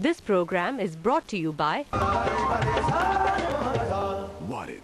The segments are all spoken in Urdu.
This program is brought to you by Wanted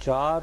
4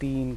3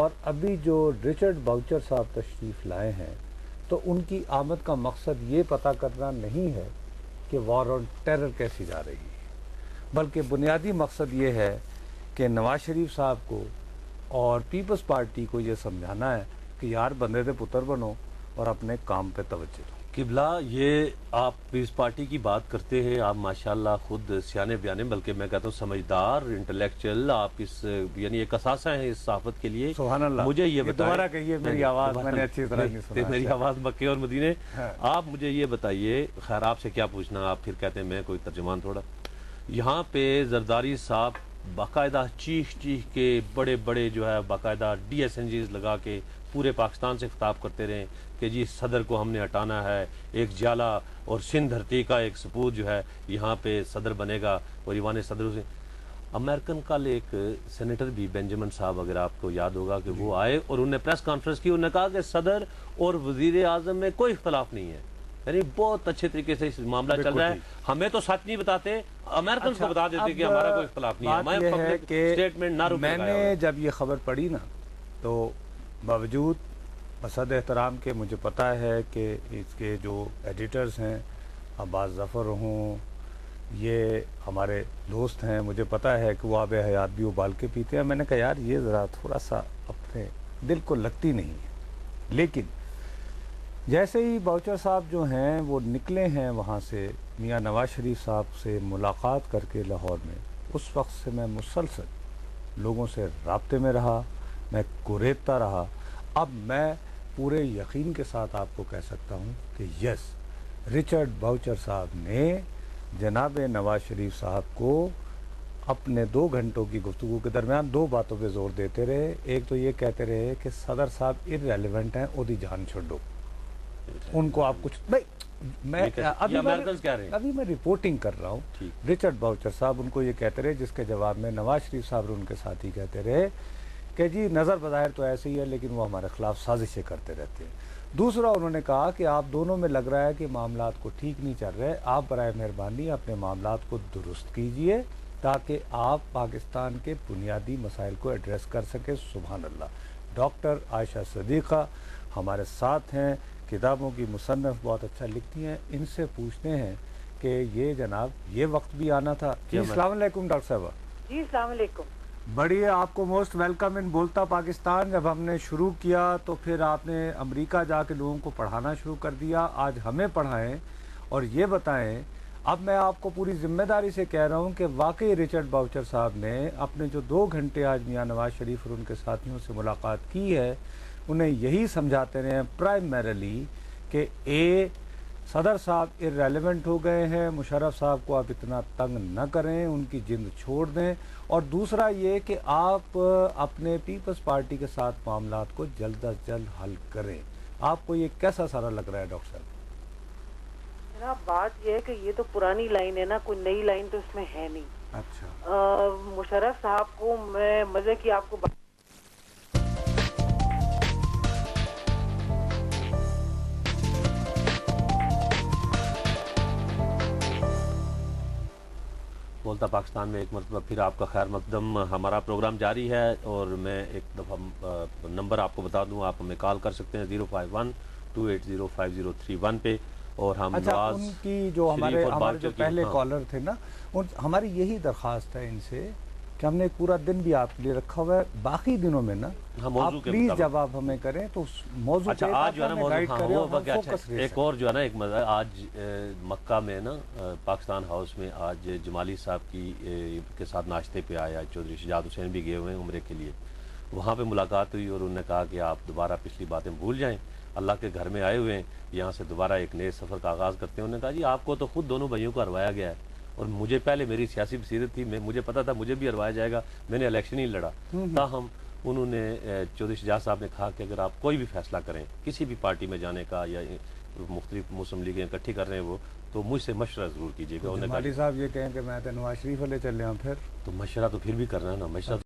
اور ابھی جو رچرڈ باؤچر صاحب تشریف لائے ہیں تو ان کی آمد کا مقصد یہ پتہ کرنا نہیں ہے کہ وار آن ٹیرر کیسی جا رہی ہے، بلکہ بنیادی مقصد یہ ہے کہ نواز شریف صاحب کو اور پیپلز پارٹی کو یہ سمجھانا ہے کہ یار بندے دے پتر بنو اور اپنے کام پہ توجہ دو۔ قبلہ، یہ آپ پیپلز پارٹی کی بات کرتے ہیں، آپ ماشاءاللہ خود سیانے بیانے، بلکہ میں کہتا ہوں سمجھدار، انٹلیکچوئل، آپ اس یعنی ایک اثاثہ ہیں اس صحافت کے لیے۔ سبحان اللہ۔ مجھے یہ بتائیں، دوبارہ کہیے، میری آواز میں نے اچھی طرح نہیں سنا۔ میری آواز مکے اور مدینے۔ آپ مجھے یہ بتائیے، خیر آپ سے کیا پوچھنا، آپ پھر کہتے ہیں میں کوئی ترجمان تھوڑا۔ یہاں پہ زرداری صاحب باقاعدہ چیخ کے بڑے بڑے جو ہے باقاعدہ ڈی ایس این جیز لگا کے پورے پاکستان سے خطاب کرتے رہے کہ جی صدر کو ہم نے ہٹانا ہے، ایک جالا اور سندھ دھرتی کا ایک سپوت جو ہے یہاں پہ صدر بنے گا، اور ایوان صدر سے امریکن کل ایک سینیٹر بھی بینجمن صاحب، اگر آپ کو یاد ہوگا کہ وہ آئے اور انہوں نے پریس کانفرنس کی، انہوں نے کہا کہ صدر اور وزیر اعظم میں کوئی اختلاف نہیں ہے، یعنی بہت اچھے طریقے سے اس معاملہ چل رہا ہے۔ ہمیں تو سچ نہیں بتاتے، امریکنز کو بتا دیتے کہ ہمارا کوئی اختلاف نہیں ہے، ہمیں پبلک سٹیٹمنٹ نہ روکے۔ میں نے جب یہ خبر پڑھی نا تو باوجود بصد احترام کے مجھے پتہ ہے کہ اس کے جو ایڈیٹرز ہیں عباس ظفر ہوں، یہ ہمارے دوست ہیں، مجھے پتہ ہے کہ وہ آب حیات بھی ابال کے پیتے ہیں۔ میں نے کہا یار یہ ذرا تھوڑا سا اپنے دل کو لگتی نہیں ہے، لیکن جیسے ہی باؤچر صاحب جو ہیں وہ نکلے ہیں وہاں سے میاں نواز شریف صاحب سے ملاقات کر کے لاہور میں، اس وقت سے میں مسلسل لوگوں سے رابطے میں رہا، میں کوریدتا رہا۔ اب میں پورے یقین کے ساتھ آپ کو کہہ سکتا ہوں کہ یس، رچرڈ باؤچر صاحب نے جناب نواز شریف صاحب کو اپنے 2 گھنٹوں کی گفتگو کے درمیان 2 باتوں پہ زور دیتے رہے۔ ایک تو یہ کہتے رہے کہ صدر صاحب ارریلیونٹ ہیں، اودی جان چھوڑو، ان کو آپ کچھ میں ابھی میں رپورٹنگ کر رہا ہوں۔ رچرڈ باؤچر صاحب ان کو یہ کہتے رہے، جس کے جواب میں نواز شریف صاحب ان کے ساتھی کہتے رہے کہ جی نظر بظاہر تو ایسے ہی ہے لیکن وہ ہمارے خلاف سازشیں کرتے رہتے ہیں۔ دوسرا انہوں نے کہا کہ آپ دونوں میں لگ رہا ہے کہ معاملات کو ٹھیک نہیں چل رہے، آپ برائے مہربانی اپنے معاملات کو درست کیجئے تاکہ آپ پاکستان کے بنیادی مسائل کو ایڈریس کر سکیں۔ سبحان اللہ۔ ڈاکٹر عائشہ صدیقہ ہمارے ساتھ ہیں، کتابوں کی مصنف، بہت اچھا لکھتی ہیں، ان سے پوچھتے ہیں کہ یہ جناب یہ وقت بھی آنا تھا۔ جی السلام علیکم ڈاکٹر صاحبہ۔ جی السلام علیکم۔ بڑی آپ کو موسٹ ویلکم ان بولتا پاکستان۔ جب ہم نے شروع کیا تو پھر آپ نے امریکہ جا کے لوگوں کو پڑھانا شروع کر دیا، آج ہمیں پڑھائیں اور یہ بتائیں۔ اب میں آپ کو پوری ذمہ داری سے کہہ رہا ہوں کہ واقعی رچرڈ باؤچر صاحب نے اپنے جو 2 گھنٹے آج میاں نواز شریف اور ان کے ساتھیوں سے ملاقات کی ہے، انہیں یہی سمجھاتے رہے ہیں پرائمریلی کہ صدر صاحب ارریلیونٹ ہو گئے ہیں، مشرف صاحب کو آپ اتنا تنگ نہ کریں، ان کی جند چھوڑ دیں، اور دوسرا یہ کہ آپ اپنے پیپلز پارٹی کے ساتھ معاملات کو جلد از جلد حل کریں۔ آپ کو یہ کیسا سارا لگ رہا ہے ڈاکٹر صاحب؟ جناب بات یہ ہے کہ یہ تو پرانی لائن ہے نا، کوئی نئی لائن تو اس میں ہے نہیں۔ اچھا، مشرف صاحب کو میں مزے کی آپ کو بولتا پاکستان میں ایک مرتبہ پھر آپ کا خیر مقدم۔ ہمارا پروگرام جاری ہے اور میں ایک دفعہ نمبر آپ کو بتا دوں، آپ ہمیں کال کر سکتے ہیں 051-280-5031 پہ، اور ہم اچھا ان کی جو ہمارے جو پہلے کالر تھے نا، ہماری یہی درخواست ہے ان سے کہ ہم نے ایک پورا دن بھی آپ کے لیے رکھا ہوا ہے، باقی دنوں میں نا آپ پلیز جب آپ ہمیں کریں تو موضوع اچھا آج جو ہے نا ایک اور جو ہے نا ایک مزہ، آج مکہ میں نا پاکستان ہاؤس میں آج جمالی صاحب کے ساتھ ناشتے پہ آیا، چودھری شجاعت حسین بھی گئے ہوئے ہیں عمرے کے لیے، وہاں پہ ملاقات ہوئی اور انہوں نے کہا کہ آپ دوبارہ پچھلی باتیں بھول جائیں، اللہ کے گھر میں آئے ہوئے ہیں، یہاں سے دوبارہ ایک نئے سفر کا آغاز کرتے ہیں۔ انہوں نے کہا جی آپ کو تو خود دونوں بھائیوں کو ہروایا گیا ہے، اور مجھے پہلے میری سیاسی بصیرت تھی، مجھے پتا تھا مجھے بھی ہروایا جائے گا، میں نے الیکشن ہی لڑا، تاہم انہوں نے چودھری شجاعت صاحب نے کہا کہ اگر آپ کوئی بھی فیصلہ کریں کسی بھی پارٹی میں جانے کا یا مختلف مسلم لیگیں اکٹھی کر رہے ہیں وہ، تو مجھ سے مشورہ ضرور کیجیے گا۔ جمالی صاحب یہ کہیں کہ میں تو نواز شریف والے چل رہے ہوں، پھر تو مشورہ تو پھر بھی کرنا ہے نا، مشورہ